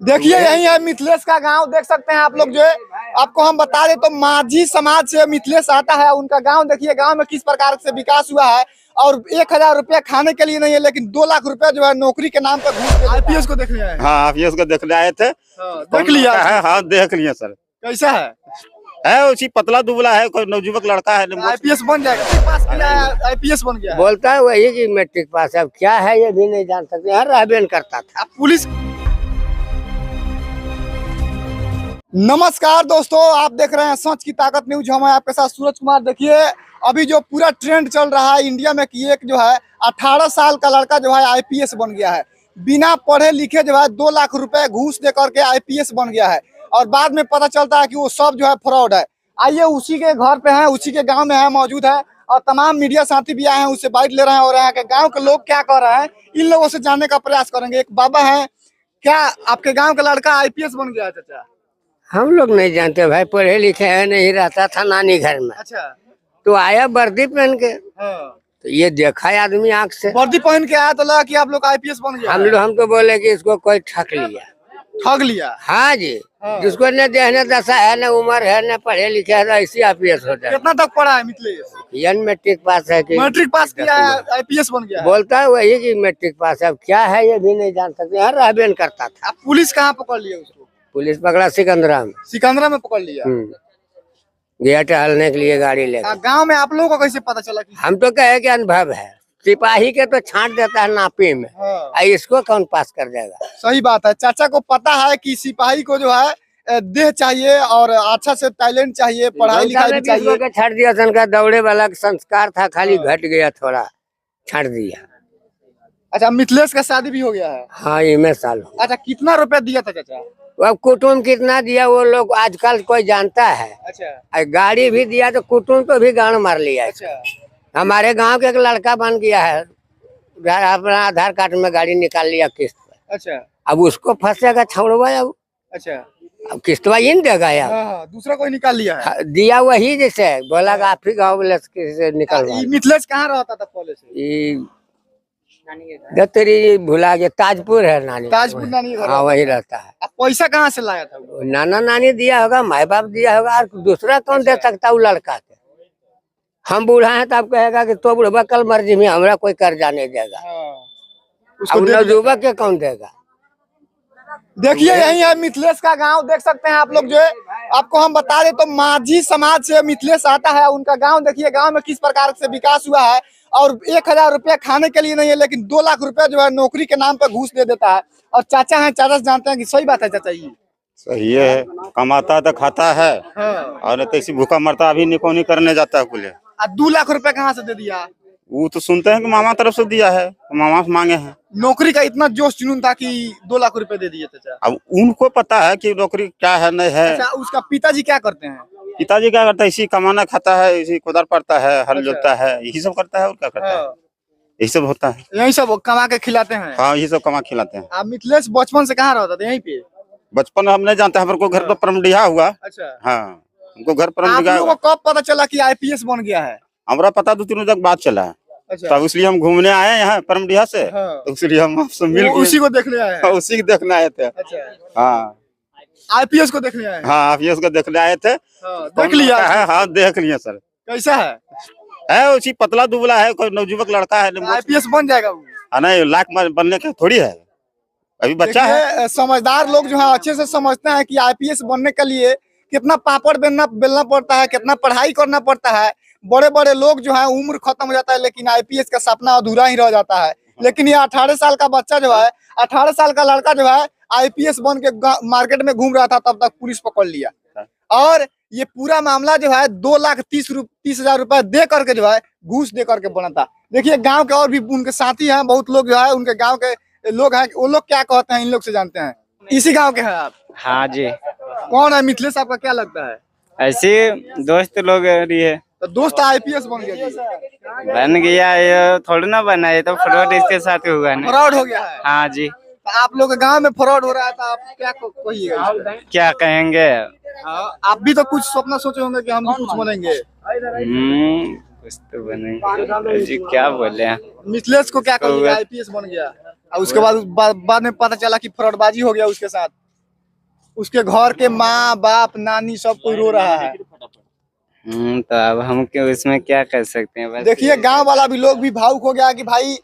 देखिए यही है मिथिलेश का गांव, देख सकते हैं आप लोग। जो है आपको हम बता दें तो माझी समाज से मिथिलेश आता है। उनका गांव देखिए, गांव में किस प्रकार से विकास हुआ है। और 1000 रुपया खाने के लिए नहीं है, लेकिन 2 लाख रुपया जो है नौकरी के नाम पर घूस आईपीएस को देखने आए हैं। हाँ, आईपीएस को देखने आए थे। देख लिया है? हाँ, देख लिया सर। कैसा है उसी पतला दुबला है, कोई नवजुवक लड़का है। आईपीएस बन जाएगा, पास किया है, आईपीएस बन गया है। बोलता है वही कि मैट्रिक पास है, अब क्या है ये भी नहीं जान सकते। हर रहबेन करता था। पुलिस। नमस्कार दोस्तों, आप देख रहे हैं सच की ताकत न्यूज। हम हैं आपके साथ सूरज कुमार। देखिए अभी जो पूरा ट्रेंड चल रहा है इंडिया में कि एक जो है 18 साल का लड़का जो है आईपीएस बन गया है। बिना पढ़े लिखे जो है 2 लाख रुपए घूस दे करके आईपीएस बन गया है। और बाद में पता चलता है कि वो सब जो है फ्रॉड है। आइए उसी के घर पे हैं, उसी के गाँव में है, मौजूद है। और तमाम मीडिया साथी भी आए हैं, उससे बाइट ले रहे हैं। और यहाँ के गाँव के लोग क्या कह रहे हैं, इन लोगों से जानने का प्रयास करेंगे। एक बाबा है, क्या आपके गाँव का लड़का आईपीएस बन गया है चाचा? हम लोग नहीं जानते भाई, पढ़े लिखे है नहीं, रहता था नानी घर में। अच्छा। तो आया वर्दी पहन के। हाँ। तो ये देखा है आदमी आँख से। वर्दी पहन के आया तो लगा कि आप लोग आईपीएस बन गया। हम तो बोले कि इसको कोई ठग लिया। ठग लिया? हाँ जी। हाँ। जिसको न देहने दशा है, न उम्र है, न पढ़े लिखे है, ऐसी आईपीएस हो जाए। कितना तक पढ़ा है मिथिलेश? यन मैट्रिक पास है कि मैट्रिक पास किया है, आईपीएस बन गया है। बोलता है वही कि मैट्रिक पास है, अब क्या है ये भी नहीं जान सकते। हर रहबेन करता था। अब पुलिस कहाँ पकड़ लिया उसको? पुलिस पकड़ा सिकंदरा में। सिकंदरा में पकड़ लिया। गया टहलने के लिए गाड़ी लेकर। गांव में आप लोगों को कैसे पता चला कि? हम तो कहे कि अनुभव है। सिपाही के तो छांट देता है नापी में। हाँ। इसको कौन पास कर देगा? सही बात है। चाचा को पता है कि सिपाही को जो है देह चाहिए और अच्छा से टैलेंट चाहिए, पढ़ाई लिखाई भी चाहिए। छाट दिया का दौड़े वाला संस्कार था, खाली घट गया थोड़ा, छाट दिया। अच्छा, मिथिलेश का शादी भी हो गया है? हाँ, इमे साल हो। अच्छा, कितना रुपया दिया था चाचा? अब कुटुम्ब कितना दिया वो लोग आजकल कोई जानता है? अच्छा। गाड़ी भी दिया तो कुटुम्ब तो भी गांड मार लिया। अच्छा। हमारे गांव के एक लड़का बन गया है, अपना आधार कार्ड में गाड़ी निकाल लिया किस्त पे। अच्छा। अब उसको फंसेगा छोड़वा। अब अच्छा। अब किस्तवा इन देगा यार। हाँ, दूसरा कोई निकाल लिया है? दिया वही, जैसे बोला आप ही गाँव से निकल। मिथिलेश कहाँ रहता था पहले से? तेरी भुला गया, ताजपुर है नानी। ताजपुर नानी घर। हाँ, वही रहता है। अब पैसा कहाँ से लाया था वो? नाना नानी दिया होगा, माँ बाप दिया होगा, और दूसरा कौन दे सकता? वो लड़का के। हम बूढ़ा हैं तो आप कहेगा कि तो बुढ़वा कल मर्जी में, हमरा कोई कर्जा नहीं देगा। अब नवजुवक के कौन देगा? देखिए यही है मिथिलेश का गांव, देख सकते हैं आप लोग। जो है आपको हम बता दें तो माझी समाज से मिथिलेश आता है। उनका गांव देखिए, गांव में किस प्रकार से विकास हुआ है। और 1000 रुपया खाने के लिए नहीं है, लेकिन 2 लाख रुपया जो है नौकरी के नाम पर घूस दे देता है। और चाचा है, चाचा से जानते हैं कि सही बात है चाचा? ये सही है, कमाता तो खाता है। हाँ। और ऐसी भूखा मरता अभी निकोनी करने जाता है कुल। 2 लाख रुपया कहाँ से दे दिया? वो तो सुनते हैं कि मामा तरफ से दिया है, मामा से मांगे हैं। नौकरी का इतना जोश जुनून था कि 2 लाख रुपए दे दिए चाचा। अब उनको पता है कि नौकरी क्या है नहीं है। अच्छा, उसका पिताजी क्या करते हैं? पिताजी क्या करता है? इसी कमाना खाता है, इसी कुदार पड़ता है, हल जोतता है, यही सब करता है। और क्या करता है? यही सब होता है। यही सब कमा के खिलाते हैं। हाँ, यही सब कमा खिलाते हैं। आप मिथिलेश बचपन से कहाँ रहता था? यहीं पे? बचपन हम नहीं जानते, हमारे को घर पर परमडिहा हुआ। अच्छा। हाँ, हमको घर आप परमडिहा। लोगों को कब पता चला कि आईपीएस बन गया है? हमारा पता 2-3 तक बात चला है। अच्छा। तब इसलिए हम घूमने आए यहाँ परमडिहा से। हाँ। तो इसलिए हम आपसे मिल गए। उसी को देखने आए हैं? उसी को देखने आए थे। अच्छा। हाँ, आईपीएस को देखने आए हैं? हाँ, आईपीएस को देखने आए थे। देख लिया है? हाँ, देख लिया सर। कैसा है उसी पतला दुबला है, कोई नवजुवक लड़का है। आईपीएस बन जाएगा वो? नहीं, लाख बनने का थोड़ी है, अभी बच्चा है। समझदार लोग जो है अच्छे से समझते हैं कि आईपीएस बनने के लिए कितना पापड़ बेलना पड़ता है, कितना पढ़ाई करना पड़ता है। बड़े बड़े लोग जो है उम्र खत्म हो जाता है, लेकिन आईपीएस का सपना अधूरा ही रह जाता है। लेकिन ये 18 साल का बच्चा जो है, 18 साल का लड़का जो है आईपीएस बन के मार्केट में घूम रहा था, तब तक पुलिस पकड़ लिया। और ये पूरा मामला जो है 2,30,000 रुपए दे करके जो है घूस दे करके बना था। देखिए गांव के और भी उनके साथी हैं, बहुत लोग जो है उनके गांव के लोग हैं। वो लोग क्या कहते हैं इन लोग से जानते हैं। इसी गांव के हैं आप? हाँ जी। कौन है मिथिलेश? आपका क्या लगता है? ऐसे दोस्त लोग रही है। तो दोस्त आईपीएस बन गया जी? बन गया, ये थोड़ा ना बना, ये तो फ्रॉड इसके साथ हुआ है। फ्रॉड हो गया है? हाँ जी। तो आप लोग के गांव में फ्रॉड हो रहा है, तो आप क्या कहिएगा? क्या कहेंगे? आप भी तो कुछ सपना सोचे होंगे कि हम भी कुछ बनेंगे। कुछ तो बनेंगे जी, क्या बोले। मिथिलेश को क्या कहिएगा? आईपीएस बन गया। और उसके बाद में पता चला कि फ्रॉडबाजी हो गया उसके साथ। उसके घर के माँ बाप नानी सब कोई रो रहा है। तो अब हम क्यों इसमें क्या कर सकते हैं, बस देखिए गांव वाला भी लोग भी भावुक हो गया कि भाई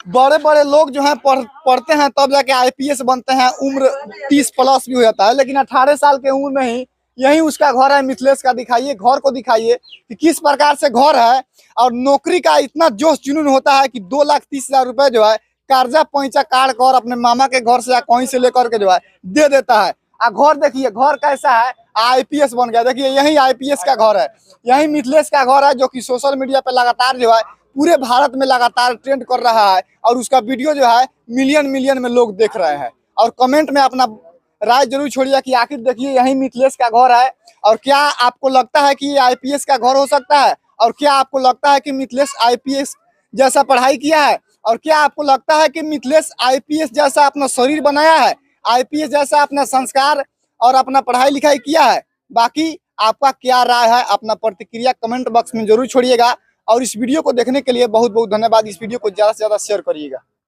बड़े बड़े लोग जो हैं पढ़ते हैं तब जाके आईपीएस बनते हैं, उम्र 30 प्लस भी हो जाता है, लेकिन 18 साल के उम्र में ही यही उसका घर है। मिथिलेश का दिखाइए, घर को दिखाइए कि किस प्रकार से घर है। और नौकरी का इतना जोश जुनून होता है कि 2,30,000 रुपए जो है कर्जा पैंचा काट कर अपने मामा के घर से या कहीं से लेकर के जो है दे देता है। घर देखिए घर कैसा है, आईपीएस बन गया। देखिए यही आईपीएस का घर है, यही मिथिलेश का घर है, जो कि सोशल मीडिया पे लगातार जो है पूरे भारत में लगातार ट्रेंड कर रहा है। और उसका वीडियो जो है मिलियन मिलियन में लोग देख रहे हैं। और कमेंट में अपना राय जरूर छोड़िए कि आखिर देखिए यही मिथिलेश का घर है। और क्या आपको लगता है कि ये आईपीएस का घर हो सकता है? और क्या आपको लगता है कि मिथिलेश आईपीएस जैसा पढ़ाई किया है? और क्या आपको लगता है कि मिथिलेश आईपीएस जैसा अपना शरीर बनाया है, आईपीएस जैसा अपना संस्कार और अपना पढ़ाई लिखाई किया है? बाकी आपका क्या राय है, अपना प्रतिक्रिया कमेंट बॉक्स में जरूर छोड़िएगा। और इस वीडियो को देखने के लिए बहुत बहुत धन्यवाद। इस वीडियो को ज्यादा से ज्यादा शेयर करिएगा।